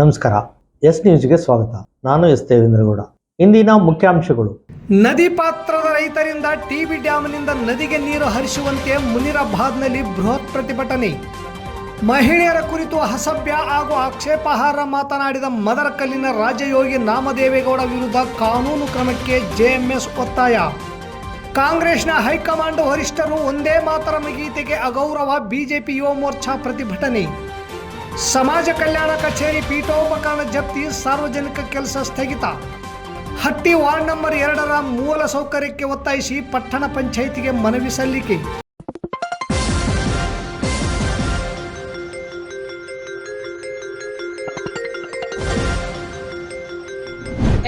ನಮಸ್ಕಾರ. ಎಸ್ ನ್ಯೂಸ್ಗೆ ಸ್ವಾಗತ. ನಾನು ಎಸ್ ದೇವೇಂದ್ರಗೌಡ. ಇಂದಿನ ಮುಖ್ಯಾಂಶಗಳು. ನದಿ ಪಾತ್ರದ ರೈತರಿಂದ ಟಿಬಿ ಡ್ಯಾಂನಿಂದ ನದಿಗೆ ನೀರು ಹರಿಸುವಂತೆ ಮುನಿರಾಬಾದ್ನಲ್ಲಿ ಬೃಹತ್ ಪ್ರತಿಭಟನೆ. ಮಹಿಳೆಯರ ಕುರಿತು ಅಸಭ್ಯ ಹಾಗೂ ಆಕ್ಷೇಪಾರ್ಹ ಮಾತನಾಡಿದ ಮದರಕಲ್ಲಿನ ರಾಜಯೋಗಿ ನಾಮದೇವೇಗೌಡ ವಿರುದ್ಧ ಕಾನೂನು ಕ್ರಮಕ್ಕೆ ಜೆಎಂಎಸ್ ಒತ್ತಾಯ. ಕಾಂಗ್ರೆಸ್ನ ಹೈಕಮಾಂಡ್ ವರಿಷ್ಠರು ಒಂದೇ ಮಾತರಂ ಗೀತೆಗೆ ಅಗೌರವ, ಬಿಜೆಪಿ ಯುವ ಮೋರ್ಚಾ ಪ್ರತಿಭಟನೆ. ಸಮಾಜ ಕಲ್ಯಾಣ ಕಚೇರಿ ಪೀಠೋಪಕರಣ ಜಪ್ತಿ, ಸಾರ್ವಜನಿಕ ಕೆಲಸ ಸ್ಥಗಿತ. ಹಟ್ಟಿ ವಾರ್ಡ್ ನಂಬರ್ 2ರ ಮೂಲ ಸೌಕರ್ಯಕ್ಕೆ ಒತ್ತಾಯಿಸಿ ಪಟ್ಟಣ ಪಂಚಾಯಿತಿಗೆ ಮನವಿ ಸಲ್ಲಿಕೆ.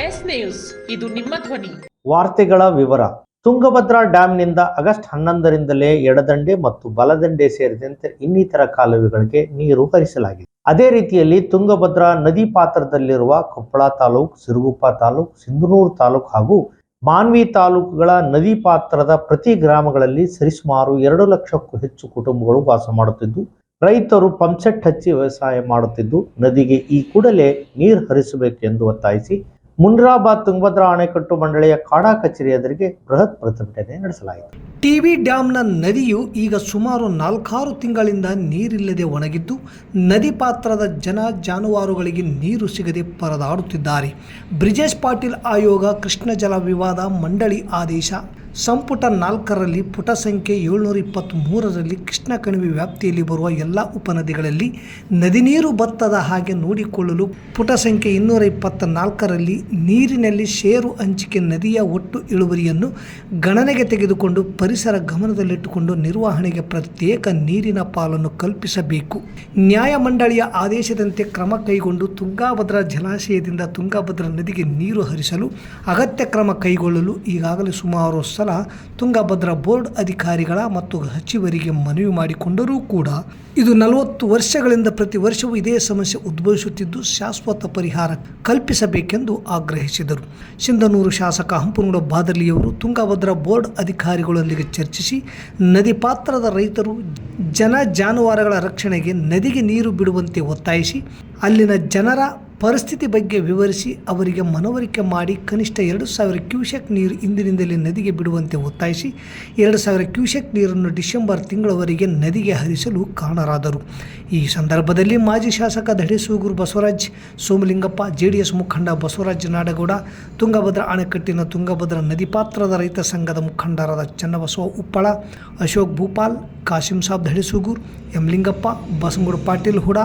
ಎಸ್ ನ್ಯೂಸ್, ಇದು ನಿಮ್ಮ ಧ್ವನಿ. ವಾರ್ತೆಗಳ ವಿವರ. ತುಂಗಭದ್ರಾ ಡ್ಯಾಂನಿಂದ ಆಗಸ್ಟ್ 11ರಿಂದಲೇ ಎಡದಂಡೆ ಮತ್ತು ಬಲದಂಡೆ ಸೇರಿದಂತೆ ಇನ್ನಿತರ ಕಾಲುವೆಗಳಿಗೆ ನೀರು ಹರಿಸಲಾಗಿದೆ. ಅದೇ ರೀತಿಯಲ್ಲಿ ತುಂಗಭದ್ರಾ ನದಿ ಪಾತ್ರದಲ್ಲಿರುವ ಕೊಪ್ಪಳ ತಾಲೂಕು, ಸಿರುಗುಪ್ಪ ತಾಲೂಕು, ಸಿಂಧನೂರು ತಾಲೂಕು ಹಾಗೂ ಮಾನ್ವಿ ತಾಲೂಕುಗಳ ನದಿ ಪಾತ್ರದ ಪ್ರತಿ ಗ್ರಾಮಗಳಲ್ಲಿ ಸರಿಸುಮಾರು 2 ಲಕ್ಷಕ್ಕೂ ಹೆಚ್ಚು ಕುಟುಂಬಗಳು ವಾಸ ಮಾಡುತ್ತಿದ್ದು, ರೈತರು ಪಂಪ್ಸೆಟ್ ಹಚ್ಚಿ ವ್ಯವಸಾಯ ಮಾಡುತ್ತಿದ್ದು, ನದಿಗೆ ಈ ಕೂಡಲೇ ನೀರು ಹರಿಸಬೇಕೆಂದು ಒತ್ತಾಯಿಸಿ ಮುನಿರಾಬಾದ್ ತುಂಗಭದ್ರಾ ಅಣೆಕಟ್ಟು ಮಂಡಳಿಯ ಕಾಡಾ ಕಚೇರಿ ಎದುರಿಗೆ ಬೃಹತ್ ಪ್ರತಿಭಟನೆ ನಡೆಸಲಾಯಿತು. ಟಿಬಿ ಡ್ಯಾಂನ ನದಿಯು ಈಗ ಸುಮಾರು 4-6 ತಿಂಗಳಿಂದ ನೀರಿಲ್ಲದೆ ಒಣಗಿದ್ದು, ನದಿ ಪಾತ್ರದ ಜಾನುವಾರುಗಳಿಗೆ ನೀರು ಸಿಗದೆ ಪರದಾಡುತ್ತಿದ್ದಾರೆ. ಬ್ರಿಜೇಶ್ ಪಾಟೀಲ್ ಆಯೋಗ ಕೃಷ್ಣ ಜಲ ವಿವಾದ ಮಂಡಳಿ ಆದೇಶ ಸಂಪುಟ 4ರಲ್ಲಿ ಪುಟ ಸಂಖ್ಯೆ 723ರಲ್ಲಿ ಕೃಷ್ಣ ಕಣಿವೆ ವ್ಯಾಪ್ತಿಯಲ್ಲಿ ಬರುವ ಎಲ್ಲ ಉಪನದಿಗಳಲ್ಲಿ ನದಿ ನೀರು ಬತ್ತದ ಹಾಗೆ ನೋಡಿಕೊಳ್ಳಲು, ಪುಟ ಸಂಖ್ಯೆ 224ರಲ್ಲಿ ನೀರಿನಲ್ಲಿ ಷೇರು ಹಂಚಿಕೆ ನದಿಯ ಒಟ್ಟು ಇಳುವರಿಯನ್ನು ಗಣನೆಗೆ ತೆಗೆದುಕೊಂಡು ಪರಿಸರ ಗಮನದಲ್ಲಿಟ್ಟುಕೊಂಡು ನಿರ್ವಹಣೆಗೆ ಪ್ರತ್ಯೇಕ ನೀರಿನ ಪಾಲನ್ನು ಕಲ್ಪಿಸಬೇಕು. ನ್ಯಾಯಮಂಡಳಿಯ ಆದೇಶದಂತೆ ಕ್ರಮ ಕೈಗೊಂಡು ತುಂಗಭದ್ರಾ ಜಲಾಶಯದಿಂದ ತುಂಗಭದ್ರಾ ನದಿಗೆ ನೀರು ಹರಿಸಲು ಅಗತ್ಯ ಕ್ರಮ ಕೈಗೊಳ್ಳಲು ಈಗಾಗಲೇ ಸುಮಾರು ಸಲ ತುಂಗಭದ್ರಾ ಬೋರ್ಡ್ ಅಧಿಕಾರಿಗಳ ಮತ್ತು ಸಚಿವರಿಗೆ ಮನವಿ ಮಾಡಿಕೊಂಡರೂ ಕೂಡ ಇದು 40 ವರ್ಷಗಳಿಂದ ಪ್ರತಿ ವರ್ಷವೂ ಇದೇ ಸಮಸ್ಯೆ ಉದ್ಭವಿಸುತ್ತಿದ್ದು, ಶಾಶ್ವತ ಪರಿಹಾರ ಕಲ್ಪಿಸಬೇಕೆಂದು ಆಗ್ರಹಿಸಿದರು. ಸಿಂಧನೂರು ಶಾಸಕ ಹಂಪನಗೌಡ ಬಾದರ್ಲಿಯವರು ತುಂಗಭದ್ರಾ ಬೋರ್ಡ್ ಅಧಿಕಾರಿಗಳೊಂದಿಗೆ ಚರ್ಚಿಸಿ ನದಿ ಪಾತ್ರದ ರೈತರು ಜಾನುವಾರುಗಳ ರಕ್ಷಣೆಗೆ ನದಿಗೆ ನೀರು ಬಿಡುವಂತೆ ಒತ್ತಾಯಿಸಿ ಅಲ್ಲಿನ ಜನರ ಪರಿಸ್ಥಿತಿ ಬಗ್ಗೆ ವಿವರಿಸಿ ಅವರಿಗೆ ಮನವರಿಕೆ ಮಾಡಿ ಕನಿಷ್ಠ 2,000 ಕ್ಯೂಸೆಕ್ ನೀರು ಇಂದಿನಿಂದಲೇ ನದಿಗೆ ಬಿಡುವಂತೆ ಒತ್ತಾಯಿಸಿ 2,000 ಕ್ಯೂಸೆಕ್ ನೀರನ್ನು ಡಿಸೆಂಬರ್ ತಿಂಗಳವರೆಗೆ ನದಿಗೆ ಹರಿಸಲು ಕಾರಣರಾದರು. ಈ ಸಂದರ್ಭದಲ್ಲಿ ಮಾಜಿ ಶಾಸಕ ದಡೇಸೂಗೂರು ಬಸವರಾಜ್, ಸೋಮಲಿಂಗಪ್ಪ, JDS ಮುಖಂಡ ಬಸವರಾಜ ನಾಡಗೌಡ, ತುಂಗಭದ್ರಾ ಅಣೆಕಟ್ಟಿನ ತುಂಗಭದ್ರಾ ನದಿ ಪಾತ್ರದ ರೈತ ಸಂಘದ ಮುಖಂಡರಾದ ಚನ್ನಬಸವ ಉಪ್ಪಳ, ಅಶೋಕ್ ಭೂಪಾಲ್, ಕಾಸಿಂ ಸಾಬ್ ದಡೇಸೂಗೂರು, ಎಂ ಲಿಂಗಪ್ಪ, ಬಸಮೂರು ಪಾಟೀಲ್ ಹುಡ,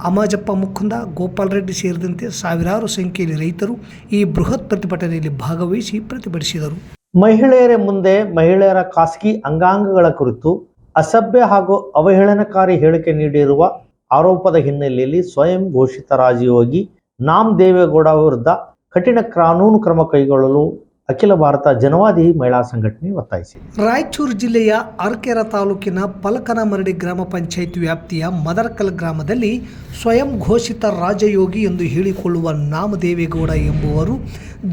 ಅಮಾಜಪ್ಪ ಮುಕುಂದ, ಗೋಪಾಲ್ ರೆಡ್ಡಿ ಸೇರಿದಂತೆ ಸಾವಿರಾರು ಸಂಖ್ಯೆಯಲ್ಲಿ ರೈತರು ಈ ಬೃಹತ್ ಪ್ರತಿಭಟನೆಯಲ್ಲಿ ಭಾಗವಹಿಸಿ ಪ್ರತಿಭಟಿಸಿದರು. ಮಹಿಳೆಯರ ಮುಂದೆ ಮಹಿಳೆಯರ ಖಾಸಗಿ ಅಂಗಾಂಗಗಳ ಕುರಿತು ಅಸಭ್ಯ ಹಾಗೂ ಅವಹೇಳನಕಾರಿ ಹೇಳಿಕೆ ನೀಡಿರುವ ಆರೋಪದ ಹಿನ್ನೆಲೆಯಲ್ಲಿ ಸ್ವಯಂ ಘೋಷಿತ ರಾಜಯೋಗಿ ನಾಮದೇವೇಗೌಡ ವಿರುದ್ಧ ಕಠಿಣ ಕಾನೂನು ಕ್ರಮ ಕೈಗೊಳ್ಳಲು ಅಖಿಲ ಭಾರತ ಜನವಾದಿ ಮಹಿಳಾ ಸಂಘಟನೆ ಒತ್ತಾಯಿಸಿದೆ. ರಾಯಚೂರು ಜಿಲ್ಲೆಯ ಅರಕೆರೆ ತಾಲೂಕಿನ ಪಲಕನಮರಡಿ ಗ್ರಾಮ ಪಂಚಾಯತ್ ವ್ಯಾಪ್ತಿಯ ಮದರಕಲ್ ಗ್ರಾಮದಲ್ಲಿ ಸ್ವಯಂ ಘೋಷಿತ ರಾಜಯೋಗಿ ಎಂದು ಹೇಳಿಕೊಳ್ಳುವ ನಾಮದೇವೇಗೌಡ ಎಂಬುವರು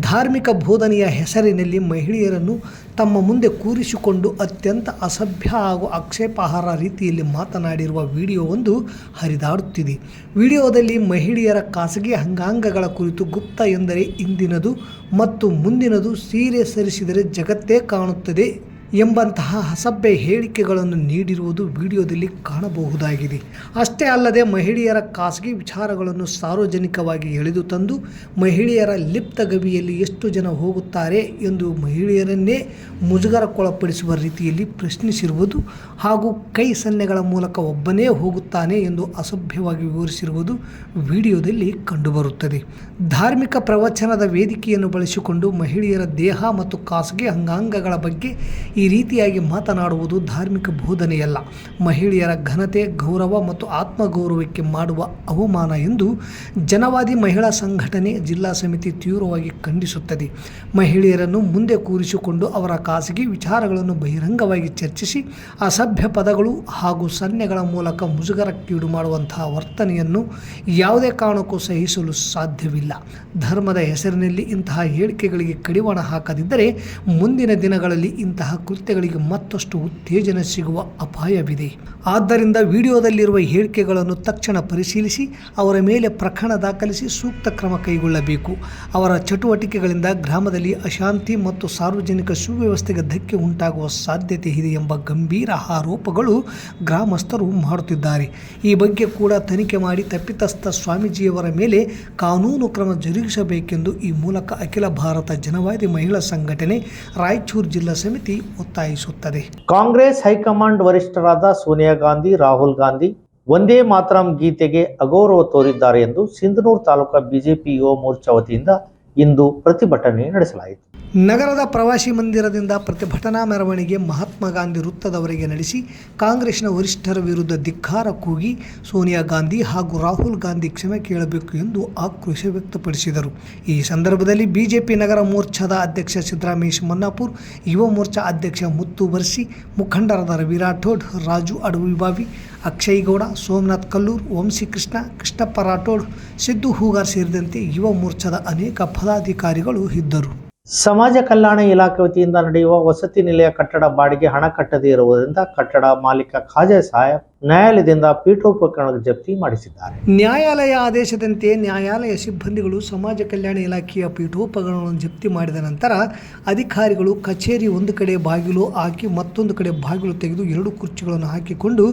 ಧಾರ್ಮಿಕ ಬೋಧನೆಯ ಹೆಸರಿನಲ್ಲಿ ಮಹಿಳೆಯರನ್ನು ತಮ್ಮ ಮುಂದೆ ಕೂರಿಸಿಕೊಂಡು ಅತ್ಯಂತ ಅಸಭ್ಯ ಹಾಗೂ ಆಕ್ಷೇಪಾರ್ಹ ರೀತಿಯಲ್ಲಿ ಮಾತನಾಡಿರುವ ವಿಡಿಯೋವೊಂದು ಹರಿದಾಡುತ್ತಿದೆ. ವಿಡಿಯೋದಲ್ಲಿ ಮಹಿಳೆಯರ ಖಾಸಗಿ ಅಂಗಾಂಗಗಳ ಕುರಿತು ಗುಪ್ತ ಎಂದರೆ ಇಂದಿನದು ಮತ್ತು ಮುಂದಿನದು, ಸೀರೆ ಸರಿಸಿದರೆ ಜಗತ್ತೇ ಕಾಣುತ್ತದೆ ಎಂಬಂತಹ ಅಸಭ್ಯ ಹೇಳಿಕೆಗಳನ್ನು ನೀಡಿರುವುದು ವಿಡಿಯೋದಲ್ಲಿ ಕಾಣಬಹುದಾಗಿದೆ. ಅಷ್ಟೇ ಅಲ್ಲದೆ ಮಹಿಳೆಯರ ಖಾಸಗಿ ವಿಚಾರಗಳನ್ನು ಸಾರ್ವಜನಿಕವಾಗಿ ಎಳೆದು ತಂದು ಮಹಿಳೆಯರ ಲಿಪ್ತಗವಿಯಲ್ಲಿ ಎಷ್ಟು ಜನ ಹೋಗುತ್ತಾರೆ ಎಂದು ಮಹಿಳೆಯರನ್ನೇ ಮುಜುಗರಕ್ಕೊಳಪಡಿಸುವ ರೀತಿಯಲ್ಲಿ ಪ್ರಶ್ನಿಸಿರುವುದು ಹಾಗೂ ಕೈ ಸನ್ನೆಗಳ ಮೂಲಕ ಒಬ್ಬನೇ ಹೋಗುತ್ತಾನೆ ಎಂದು ಅಸಭ್ಯವಾಗಿ ವಿವರಿಸಿರುವುದು ವಿಡಿಯೋದಲ್ಲಿ ಕಂಡುಬರುತ್ತದೆ. ಧಾರ್ಮಿಕ ಪ್ರವಚನದ ವೇದಿಕೆಯನ್ನು ಬಳಸಿಕೊಂಡು ಮಹಿಳೆಯರ ದೇಹ ಮತ್ತು ಖಾಸಗಿ ಅಂಗಾಂಗಗಳ ಬಗ್ಗೆ ಈ ರೀತಿಯಾಗಿ ಮಾತನಾಡುವುದು ಧಾರ್ಮಿಕ ಬೋಧನೆಯಲ್ಲ, ಮಹಿಳೆಯರ ಘನತೆ, ಗೌರವ ಮತ್ತು ಆತ್ಮಗೌರವಕ್ಕೆ ಮಾಡುವ ಅವಮಾನ ಎಂದು ಜನವಾದಿ ಮಹಿಳಾ ಸಂಘಟನೆ ಜಿಲ್ಲಾ ಸಮಿತಿ ತೀವ್ರವಾಗಿ ಖಂಡಿಸುತ್ತದೆ. ಮಹಿಳೆಯರನ್ನು ಮುಂದೆ ಕೂರಿಸಿಕೊಂಡು ಅವರ ಖಾಸಗಿ ವಿಚಾರಗಳನ್ನು ಬಹಿರಂಗವಾಗಿ ಚರ್ಚಿಸಿ ಅಸಭ್ಯ ಪದಗಳು ಹಾಗೂ ಸನ್ನೆಗಳ ಮೂಲಕ ಮುಜುಗರಕ್ಕೀಡು ಮಾಡುವಂತಹ ವರ್ತನೆಯನ್ನು ಯಾವುದೇ ಕಾರಣಕ್ಕೂ ಸಹಿಸಲು ಸಾಧ್ಯವಿಲ್ಲ. ಧರ್ಮದ ಹೆಸರಿನಲ್ಲಿ ಇಂತಹ ಹೇಳಿಕೆಗಳಿಗೆ ಕಡಿವಾಣ ಹಾಕದಿದ್ದರೆ ಮುಂದಿನ ದಿನಗಳಲ್ಲಿ ಇಂತಹ ಕೃತ್ಯಗಳಿಗೆ ಮತ್ತಷ್ಟು ಉತ್ತೇಜನ ಸಿಗುವ ಅಪಾಯವಿದೆ. ಆದ್ದರಿಂದ ವಿಡಿಯೋದಲ್ಲಿರುವ ಹೇಳಿಕೆಗಳನ್ನು ತಕ್ಷಣ ಪರಿಶೀಲಿಸಿ ಅವರ ಮೇಲೆ ಪ್ರಕರಣ ದಾಖಲಿಸಿ ಸೂಕ್ತ ಕ್ರಮ ಕೈಗೊಳ್ಳಬೇಕು. ಅವರ ಚಟುವಟಿಕೆಗಳಿಂದ ಗ್ರಾಮದಲ್ಲಿ ಅಶಾಂತಿ ಮತ್ತು ಸಾರ್ವಜನಿಕ ಸುವ್ಯವಸ್ಥೆಗೆ ಧಕ್ಕೆ ಉಂಟಾಗುವ ಸಾಧ್ಯತೆ ಇದೆ ಎಂಬ ಗಂಭೀರ ಆರೋಪಗಳು ಗ್ರಾಮಸ್ಥರು ಮಾಡುತ್ತಿದ್ದಾರೆ. ಈ ಬಗ್ಗೆ ಕೂಡ ತನಿಖೆ ಮಾಡಿ ತಪ್ಪಿತಸ್ಥ ಸ್ವಾಮೀಜಿಯವರ ಮೇಲೆ ಕಾನೂನು ಕ್ರಮ ಜರುಗಿಸಬೇಕೆಂದು ಈ ಮೂಲಕ ಅಖಿಲ ಭಾರತ ಜನವಾದಿ ಮಹಿಳಾ ಸಂಘಟನೆ ರಾಯಚೂರು ಜಿಲ್ಲಾ ಸಮಿತಿ ಒತ್ತಾಯಿಸುತ್ತದೆ. ಕಾಂಗ್ರೆಸ್ ಹೈಕಮಾಂಡ್ ವರಿಷ್ಠರಾದ ಸೋನಿಯಾ ಗಾಂಧಿ, ರಾಹುಲ್ ಗಾಂಧಿ ಒಂದೇ ಮಾತರಂ ಗೀತೆಗೆ ಅಗೌರವ ತೋರಿದ್ದಾರೆ ಎಂದು ಸಿಂಧನೂರು ತಾಲೂಕಾ ಬಿಜೆಪಿ ಯುವ ಮೋರ್ಚಾ ವತಿಯಿಂದ ಇಂದು ಪ್ರತಿಭಟನೆ ನಡೆಸಲಾಯಿತು. ನಗರದ ಪ್ರವಾಸಿ ಮಂದಿರದಿಂದ ಪ್ರತಿಭಟನಾ ಮೆರವಣಿಗೆ ಮಹಾತ್ಮ ಗಾಂಧಿ ವೃತ್ತದವರೆಗೆ ನಡೆಸಿ ಕಾಂಗ್ರೆಸ್ನ ವರಿಷ್ಠರ ವಿರುದ್ಧ ಧಿಕ್ಕಾರ ಕೂಗಿ ಸೋನಿಯಾ ಗಾಂಧಿ ಹಾಗೂ ರಾಹುಲ್ ಗಾಂಧಿ ಕ್ಷಮೆ ಕೇಳಬೇಕು ಎಂದು ಆಕ್ರೋಶ ವ್ಯಕ್ತಪಡಿಸಿದರು. ಈ ಸಂದರ್ಭದಲ್ಲಿ ಬಿಜೆಪಿ ನಗರ ಮೋರ್ಚಾದ ಅಧ್ಯಕ್ಷ ಸಿದ್ದರಾಮೇಶ್ ಮನ್ನಾಪುರ್, ಯುವ ಮೋರ್ಚಾ ಅಧ್ಯಕ್ಷ ಮುತ್ತು ಬರ್ಸಿ, ಮುಖಂಡರಾದ ರವಿ ರಾಠೋಡ್, ರಾಜು ಅಡವಿಬಾವಿ, ಅಕ್ಷಯ್ ಗೌಡ, ಸೋಮನಾಥ್ ಕಲ್ಲೂರ್, ವಂಶಿ ಕೃಷ್ಣ, ಕೃಷ್ಣಪ್ಪ ರಾಠೋಡ್, ಸಿದ್ದು ಹೂಗಾರ್ ಸೇರಿದಂತೆ ಯುವ ಮೋರ್ಚಾದ ಅನೇಕ ಪದಾಧಿಕಾರಿಗಳು ಇದ್ದರು. ಸಮಾಜ ಕಲ್ಯಾಣ ಇಲಾಖೆ ವತಿಯಿಂದ ನಡೆಯುವ ವಸತಿ ನಿಲಯ ಕಟ್ಟಡ ಬಾಡಿಗೆ ಹಣ ಕಟ್ಟದೇ ಇರುವುದರಿಂದ ಕಟ್ಟಡ ಮಾಲೀಕ ಖಾಜಾ ಸಾಹೇಬ್ ನ್ಯಾಯಾಲಯದಿಂದ ಪೀಠೋಪಕರಣ ಜಪ್ತಿ ಮಾಡಿಸಿದ್ದಾರೆ. ನ್ಯಾಯಾಲಯ ಆದೇಶದಂತೆ ನ್ಯಾಯಾಲಯ ಸಿಬ್ಬಂದಿಗಳು ಸಮಾಜ ಕಲ್ಯಾಣ ಇಲಾಖೆಯ ಪೀಠೋಪಕರಣಗಳನ್ನು ಜಪ್ತಿ ಮಾಡಿದ ನಂತರ ಅಧಿಕಾರಿಗಳು ಕಚೇರಿ ಒಂದು ಕಡೆ ಬಾಗಿಲು ಹಾಕಿ ಮತ್ತೊಂದು ಕಡೆ ಬಾಗಿಲು ತೆಗೆದು 2 ಕುರ್ಚಿಗಳನ್ನು ಹಾಕಿಕೊಂಡು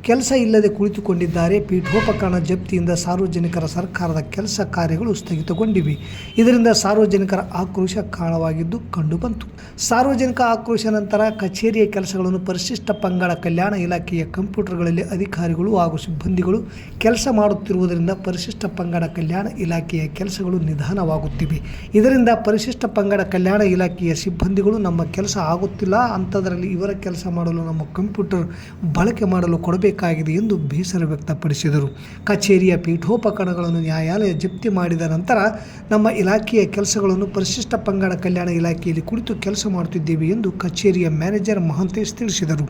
ಕೆಲಸ ಇಲ್ಲದೆ ಕುಳಿತುಕೊಂಡಿದ್ದಾರೆ. ಪೀಠೋಪಕರಣ ಜಪ್ತಿಯಿಂದ ಸಾರ್ವಜನಿಕರ ಸರ್ಕಾರದ ಕೆಲಸ ಕಾರ್ಯಗಳು ಸ್ಥಗಿತಗೊಂಡಿವೆ. ಇದರಿಂದ ಸಾರ್ವಜನಿಕರ ಆಕ್ರೋಶ ಕಾರಣವಾಗಿದ್ದು ಕಂಡುಬಂತು. ಸಾರ್ವಜನಿಕ ಆಕ್ರೋಶ ನಂತರ ಕಚೇರಿಯ ಕೆಲಸಗಳನ್ನು ಪರಿಶಿಷ್ಟ ಪಂಗಡ ಕಲ್ಯಾಣ ಇಲಾಖೆಯ ಕಂಪ್ಯೂಟರ್ಗಳಲ್ಲಿ ಅಧಿಕಾರಿಗಳು ಹಾಗೂ ಸಿಬ್ಬಂದಿಗಳು ಕೆಲಸ ಮಾಡುತ್ತಿರುವುದರಿಂದ ಪರಿಶಿಷ್ಟ ಪಂಗಡ ಕಲ್ಯಾಣ ಇಲಾಖೆಯ ಕೆಲಸಗಳು ನಿಧಾನವಾಗುತ್ತಿವೆ. ಇದರಿಂದ ಪರಿಶಿಷ್ಟ ಪಂಗಡ ಕಲ್ಯಾಣ ಇಲಾಖೆಯ ಸಿಬ್ಬಂದಿಗಳು ನಮ್ಮ ಕೆಲಸ ಆಗುತ್ತಿಲ್ಲ, ಅಂಥದ್ರಲ್ಲಿ ಇವರ ಕೆಲಸ ಮಾಡಲು ನಮ್ಮ ಕಂಪ್ಯೂಟರ್ ಬಳಕೆ ಮಾಡಲು ಕೊಡಬೇಕಾಗಿದೆ ಎಂದು ಬೇಸರ ವ್ಯಕ್ತಪಡಿಸಿದರು. ಕಚೇರಿಯ ಪೀಠೋಪಕರಣಗಳನ್ನು ನ್ಯಾಯಾಲಯ ಜಪ್ತಿ ಮಾಡಿದ ನಂತರ ನಮ್ಮ ಇಲಾಖೆಯ ಕೆಲಸಗಳನ್ನು ಪರಿಶಿಷ್ಟ ಪಂಗಡ ಕಲ್ಯಾಣ ಇಲಾಖೆಯಲ್ಲಿ ಕುಳಿತು ಕೆಲಸ ಮಾಡುತ್ತಿದ್ದೇವೆ ಎಂದು ಕಚೇರಿಯ ಮ್ಯಾನೇಜರ್ ಮಹಾಂತೇಶ್ ತಿಳಿಸಿದರು.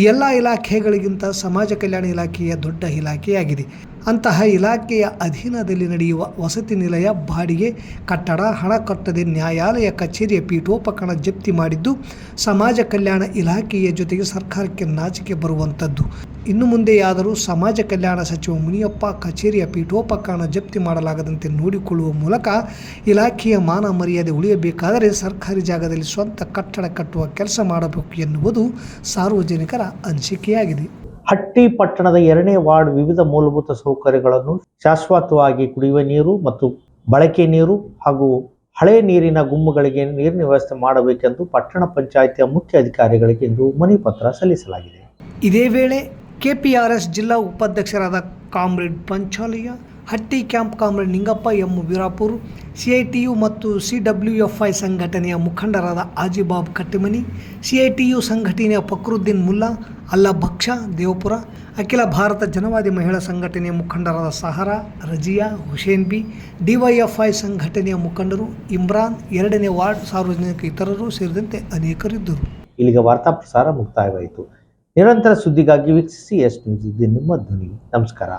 ಎಲ್ಲ ಇಲಾಖೆಗಳಿಗಿಂತ ಸಮಾಜ ಕಲ್ಯಾಣ ಇಲಾಖೆಯ ದೊಡ್ಡ ಇಲಾಖೆಯಾಗಿದೆ. ಅಂತಹ ಇಲಾಖೆಯ ಅಧೀನದಲ್ಲಿ ನಡೆಯುವ ವಸತಿ ನಿಲಯ ಬಾಡಿಗೆ ಕಟ್ಟಡ ಹಣ ಕಟ್ಟದೆ ನ್ಯಾಯಾಲಯ ಕಚೇರಿಯ ಪೀಠೋಪಕರಣ ಜಪ್ತಿ ಮಾಡಿದ್ದು ಸಮಾಜ ಕಲ್ಯಾಣ ಇಲಾಖೆಯ ಜೊತೆಗೆ ಸರ್ಕಾರಕ್ಕೆ ನಾಚಿಕೆ ಬರುವಂಥದ್ದು. ಇನ್ನು ಮುಂದೆಯಾದರೂ ಸಮಾಜ ಕಲ್ಯಾಣ ಸಚಿವ ಮುನಿಯಪ್ಪ ಕಚೇರಿಯ ಪೀಠೋಪಕರಣ ಜಪ್ತಿ ಮಾಡಲಾಗದಂತೆ ನೋಡಿಕೊಳ್ಳುವ ಮೂಲಕ ಇಲಾಖೆಯ ಮಾನ ಮರ್ಯಾದೆ ಉಳಿಯಬೇಕಾದರೆ ಸರ್ಕಾರಿ ಜಾಗದಲ್ಲಿ ಸ್ವಂತ ಕಟ್ಟಡ ಕಟ್ಟುವ ಕೆಲಸ ಮಾಡಬೇಕು ಎನ್ನುವುದು ಸಾರ್ವಜನಿಕರ ಅನಿಸಿಕೆಯಾಗಿದೆ. ಹಟ್ಟಿ ಪಟ್ಟಣದ 2ನೇ ವಾರ್ಡ್ ವಿವಿಧ ಮೂಲಭೂತ ಸೌಕರ್ಯಗಳನ್ನು ಶಾಶ್ವತವಾಗಿ ಕುಡಿಯುವ ನೀರು ಮತ್ತು ಬಳಕೆ ನೀರು ಹಾಗೂ ಹಳೆ ನೀರಿನ ಗುಮ್ಮಗಳಿಗೆ ನೀರಿನ ವ್ಯವಸ್ಥೆ ಮಾಡಬೇಕೆಂದು ಪಟ್ಟಣ ಪಂಚಾಯಿತಿಯ ಮುಖ್ಯ ಅಧಿಕಾರಿಗಳಿಗೆ ಇಂದು ಮನವಿ ಪತ್ರ ಸಲ್ಲಿಸಲಾಗಿದೆ. ಇದೇ ವೇಳೆ ಕೆಪಿಆರ್ಎಸ್ ಜಿಲ್ಲಾ ಉಪಾಧ್ಯಕ್ಷರಾದ comrade Panchalayya, Hatti camp comrade Ningappa M Veerapur, CITU ಮತ್ತು ಸಿಡಬ್ಲ್ಯೂಎಫ್ಐ ಸಂಘಟನೆಯ ಮುಖಂಡರಾದ ಆಜಿಬಾಬ್ ಕಟ್ಟಿಮನಿ, ಸಿಐಟಿಯು ಸಂಘಟನೆಯ ಫಕ್ರುದ್ದೀನ್ ಮುಲ್ಲಾ, ಅಲ್ಲಾ ಬಕ್ಷ ದೇವಪುರ, ಅಖಿಲ ಭಾರತ ಜನವಾದಿ ಮಹಿಳಾ ಸಂಘಟನೆಯ ಮುಖಂಡರಾದ ಸಹರಾ, ರಜಿಯಾ, ಹುಸೇನ್ ಬಿ, ಡಿವೈಎಫ್ಐ ಸಂಘಟನೆಯ ಮುಖಂಡರು, ಇಮ್ರಾನ್, 2ನೇ ವಾರ್ಡ್ ಸಾರ್ವಜನಿಕ ಇತರರು ಸೇರಿದಂತೆ ಅನೇಕರಿದ್ದರು. ಇಲ್ಲಿಗೆ ವಾರ್ತಾ ಪ್ರಸಾರ ಮುಕ್ತಾಯವಾಯಿತು. ನಿರಂತರ ಸುದ್ದಿಗಾಗಿ ವೀಕ್ಷಿಸಿ ಎಸ್ ನ್ಯೂಸ್, ಇದು ನಿಮ್ಮ ಧ್ವನಿ. ನಮಸ್ಕಾರ.